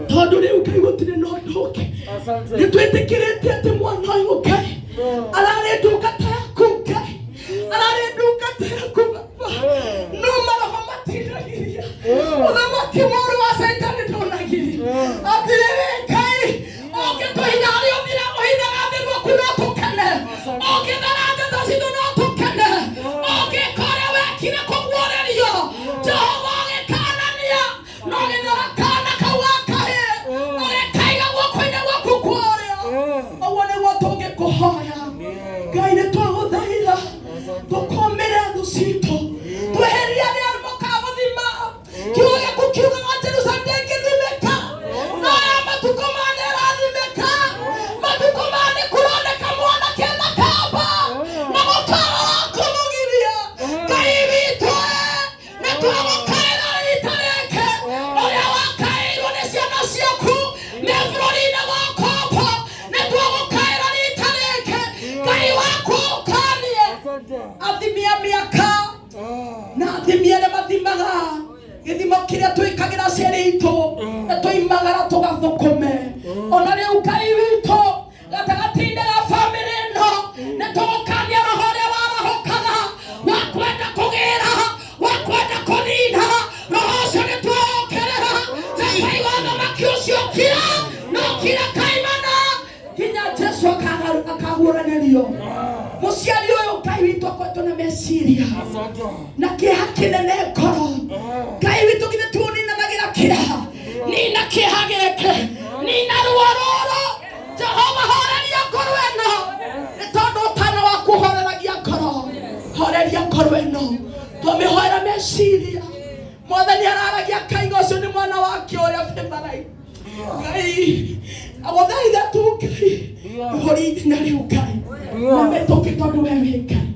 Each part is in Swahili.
Tondu riu Ngai gutire no nduke. Nitwetikirite ati mwana uyu Ngai arare ndungata yaku Ngai, arare ndungata yaku Baba. No maroho matiragiria uthamaki muru wa Saitani ndunagiria atirire Ngai ukituhinya ari uthira uhinyaga thĩ rwaku no tukene, ukitharaga tũcindu no tukene, ukikore wekire kũguũrĩrio Jehova ũgĩkanania no gĩthara kana kau gakahe ũgĩkaiga guoko-inĩ gwaku kũrĩa. Ũguo nĩguo tũngĩkũhoya Ngai, nĩtwagũthaitha tũkũmĩre thũ citũ, tweherie arĩa makagũthima. Kiugo gĩaku kiugaga Jerusalemu ndĩngĩthimĩka, no aya matukũ ma nĩĩrathimĩka. Matukũ ma nĩkũroneka mwanake na kamba na mũtaro wa kũmũgiria. Ngai witũ nĩtwagũkaĩra rita rĩngĩ ũrĩa wakaĩirwo nĩ ciana ciaku me bũrũri-inĩ wa Kongo. Nĩtwagũkaĩra rita rĩngĩ Ngai waku ũkanie athimia mĩaka na athimia nĩ mathimaga gĩthimo kĩrĩa twĩkagĩra ciĩrĩ itũ nĩtũimagara tũgathũkũme. Ona rĩu Ngai witũ gatagatĩ-inĩ ga bamĩrĩ ĩno nĩtũgũkania roho ũrĩa warahũkaga wa kwenda kũgĩra, wa kwenda kũnina. Roho ũcio nĩtwaũkĩrĩra na Ngai wa ũthamaki ũcio kira no kira kaimana nginya Jesu akaguũranĩrio. Mũciari ũyũ Ngai witũ akoretwo na meciria na kĩeha kĩnene ngoro. Ngai witũ githĩ tuninanagĩra kĩeha, nina kĩeha gĩkĩ, nina ruo rũrũ. Jehova horeria ngoro ĩno nĩ tondũ ũtana waku ũhoreragia ngoro. Horeria ngoro ĩno, twamĩhoera meciria. Mwathani araragia kaigua ũcio nĩ mwana wake ũrĩa bĩmbarai. Ngai agũthaitha tu Ngai ũhori ithenya rĩu Ngai na metũke tondũ we wĩ Ngai.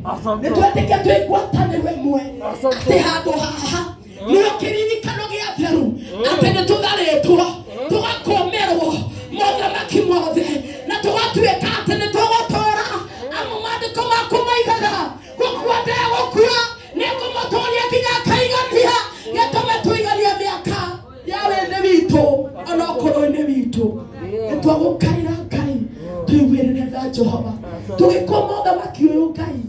Nĩtwetĩkia twĩ ngwatanĩro ĩmwe atĩ handũ haha nĩyo kĩririkano gĩa theru atĩ nĩtũtharĩtwo tũgakũũmĩrwo mothamaki mothe na tũgatuĩka atĩ nĩtũgũtũũra amu maandĩko maku maigaga gũkua ndegũkua nĩngũmũtũũria nginya akaigania. Gĩtũme tũiganie mĩaka ya wĩthĩ witũ ona ũkũrũ-inĩ witũ. Nĩtwagũkaĩra Ngai twĩgwĩrĩre tha Jehova tũgĩkũma ũthamaki ũyũ Ngai.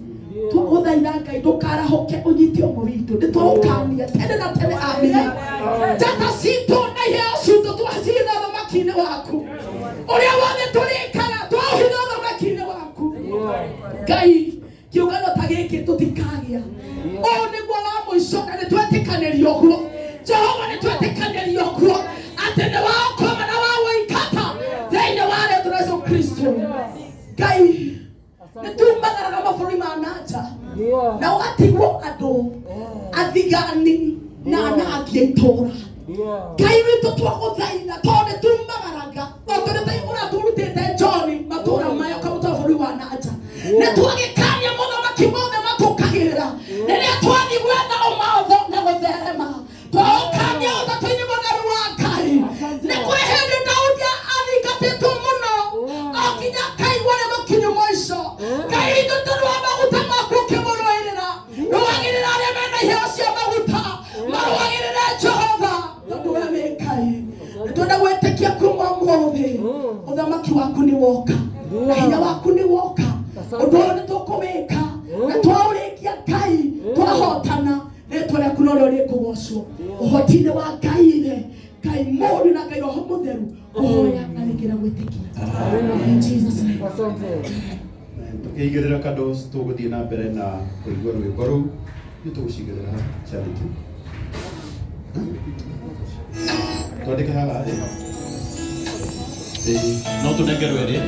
Tũgũthaitha Ngai ndũkarahũke ũnyite ũmwe witũ. Nĩtwagũkania tene na tene. Amina. Njata citũ na iheo citũ twacina ũthamaki-inĩ waku. Ũrĩa wothe tũrĩkaga twahitha ũthamaki-inĩ waku Ngai. Kĩũngano ta gĩkĩ tũtikagĩa. Ũũ nĩguo wa mũico na nĩtwetĩkanĩria ũguo. Jehova nĩtwetĩkanĩria ũguo atĩ nĩ waũkoma na wa wĩingata thĩinĩ wa rĩĩtwa rĩa Yesu Kristo. Ngai nĩtumagaraga mabũrũri ma nanja na ũgatigwo andũ athigani na anangi a itũũra. Ngai witũ twagũthaitha tondũ nĩtumagaraga o tũrĩ ũratũrutĩte John matũũra maya ũkamũtwara bũrũri wa nanja. Nĩtwagĩkania mũthamaki mothe matũkagĩrĩra rĩrĩa twathiĩ gwetha ũmotho na gũtherema. Twagũkania ũtatu-inĩ mũtheru wa Ngai. Nĩ kũrĩ hĩndĩ Daudi athingatĩtwo mũno o nginya akaigua nĩ mũkinyu mũico. Ngai witũ tondũ wa maguta maku ũkĩmũrũĩrĩra, rũagĩrĩra arĩa mena iheo cia maguta, marũagĩrĩre Jehova tondũ we wĩ Ngai. Nĩtwenda gwĩtĩkia kuuma ũmũthĩ ũthamaki waku nĩ woka na hinya waku nĩ woka. Ũndũ ũyũ nĩtũkũwĩka na twaũrĩkia Ngai twahotana rĩĩtwa rĩaku no rĩo rĩkũgocwo ũhoti-inĩ wa Ngai-rĩ, Ngai mũũru na Ngai Roho Mũtheru kũhoya na rĩngĩ na gwĩtĩkia. In Jesus name. Tũkĩigĩrĩra kando tũgũthiĩ na mbere na kũigua rwĩmbo rũu. Nĩtũgũcigĩrĩra Charity. Twandĩke haha thĩ. No tũnengerwo ĩrĩ.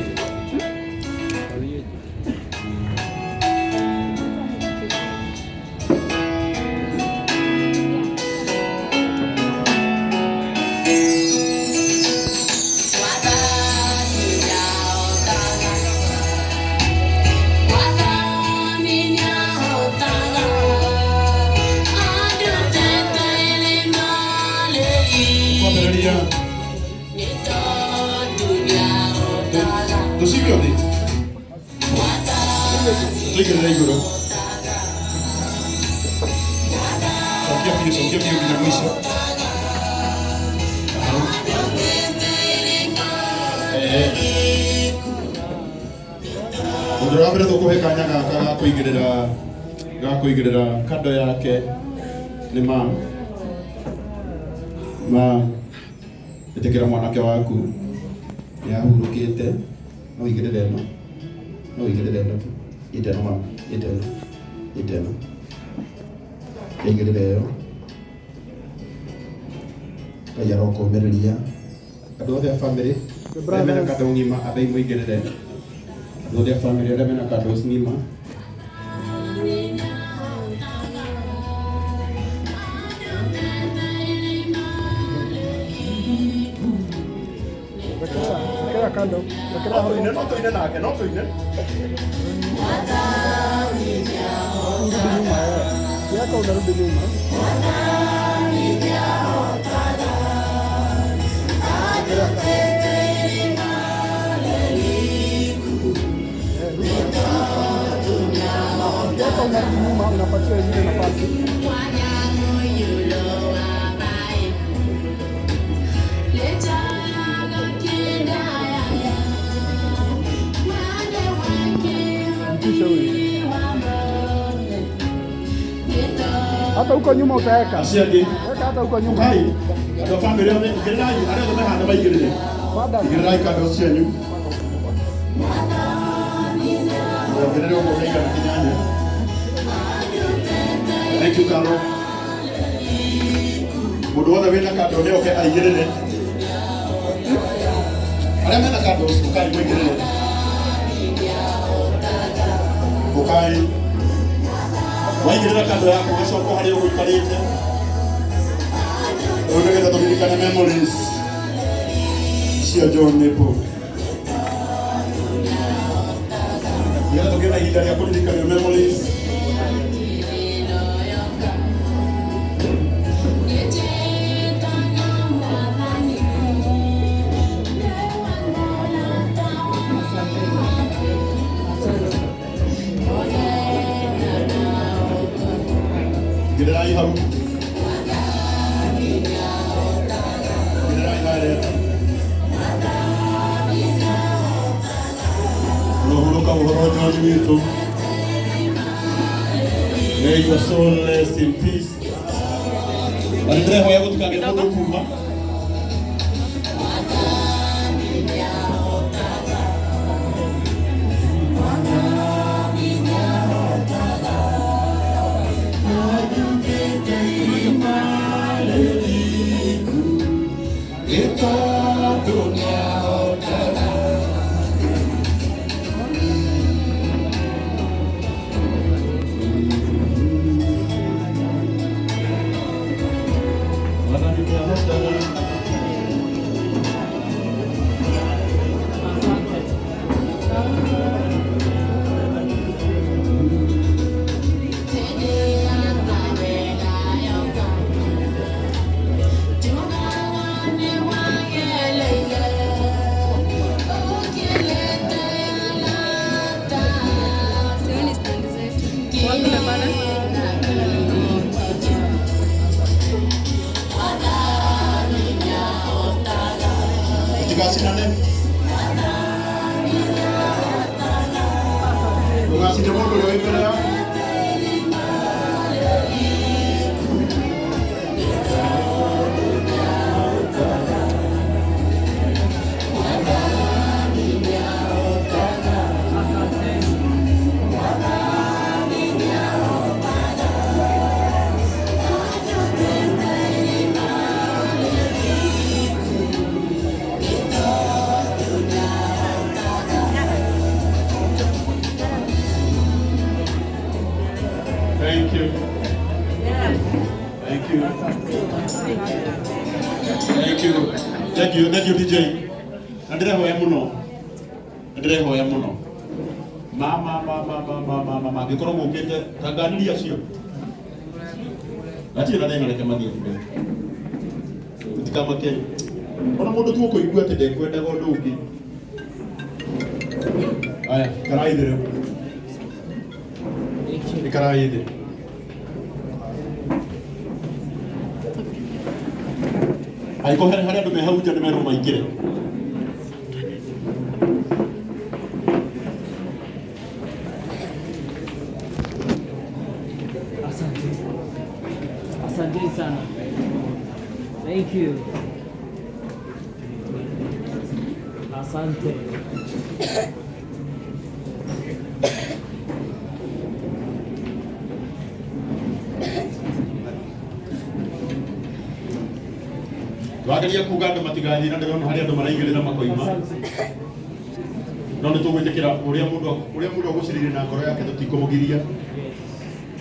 Tusikione. Tuigĩrĩra igũrũ. Sokia biũ nginya mũico. Ũndũ wa mbere tũkũhe kanya gaka ga kũigĩrĩra kando yake nĩ ĩtĩkĩra mwanake waku nĩ ahurũkĩte. No ũigĩrĩre ĩno, no ũigĩrĩre ĩno tu, ĩteno mama, ĩteno ĩigĩrĩre ĩyo. Ngai arokũmĩrĩria andũ othe a bamĩrĩ arĩa mena kando ng'ima, athai mũigĩrĩre andũ othe a bamĩrĩ arĩa mena kando ng'ima. Kando, no tuine nake, no tuine. Yako unarudi nyuma. Yako unarudi nyuma, unapatia ile nafasi. Hata huko nyuma utaweka. Weka hata huko nyuma. Hai. Ndio family yote ikirai, arĩa othe mehana maigĩrĩre. Ikirai kando cianyu. Ndio ũguo meiga kinyanya. Thank you Carol. Mũndũ wothe wĩna kando nĩ oke aigĩrĩre. Arĩa mena kando ũkai mũigĩrĩre. Ũkai. Waigĩrĩra kando yako ũgacoka harĩa ũgũikarĩte. Nĩgetha tũririkane memories cia John Nepo. Nĩgetha tũgĩe na ihinda rĩa kũririkania memories. Gĩrai hau. May your soul rest in peace. Andrea, voy a buscar el mundo. Thank you DJ. Andrehoya muno. Mama gikorwo mukite tanganiria cio. Ati na ndena reke mathie mbere. Utikamake. Ona mundu tu kuigua ati ndekwendaga undu ungi. Aya, karaithire. Ikaraithire. Aiko harĩa andũ me hau nja nĩ merwo maingĩre. Asante sana. Thank you. Asante. Wagaria kuga andu matigathi na ndirona hari andu maraigirira makoima no ni tugwitikira uria mundu agucirire na ngoro yake tutikomugiria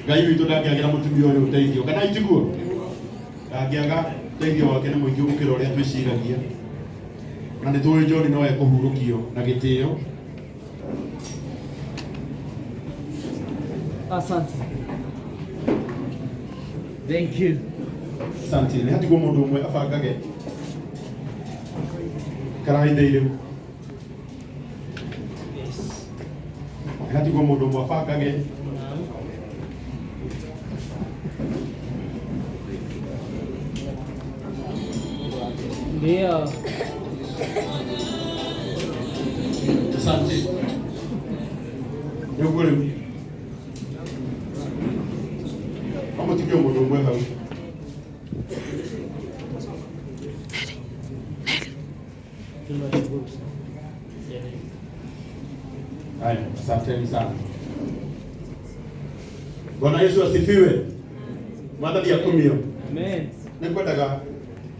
Ngai witu ndangiagira mutumia uyu uteithio kana itiguo ndangiaga uteithio wake ni muingi gukira uria twiciragia na ni tuwi John no ekuhurukio na gitio. Asante. Thank you. Asante. Ni hati mundu umwe abangage karainde iriu hati mundu umwe abangage ndio. Asante. Ndio leo kama tikio mundu umwe hau haya. Asante sana. Bwana Yesu asifiwe. Mwathani akumio. Amen. Nikwendaga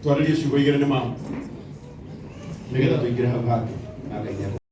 twaririe ciugo igere ni mama nigetha tuingire hau hake na Ngai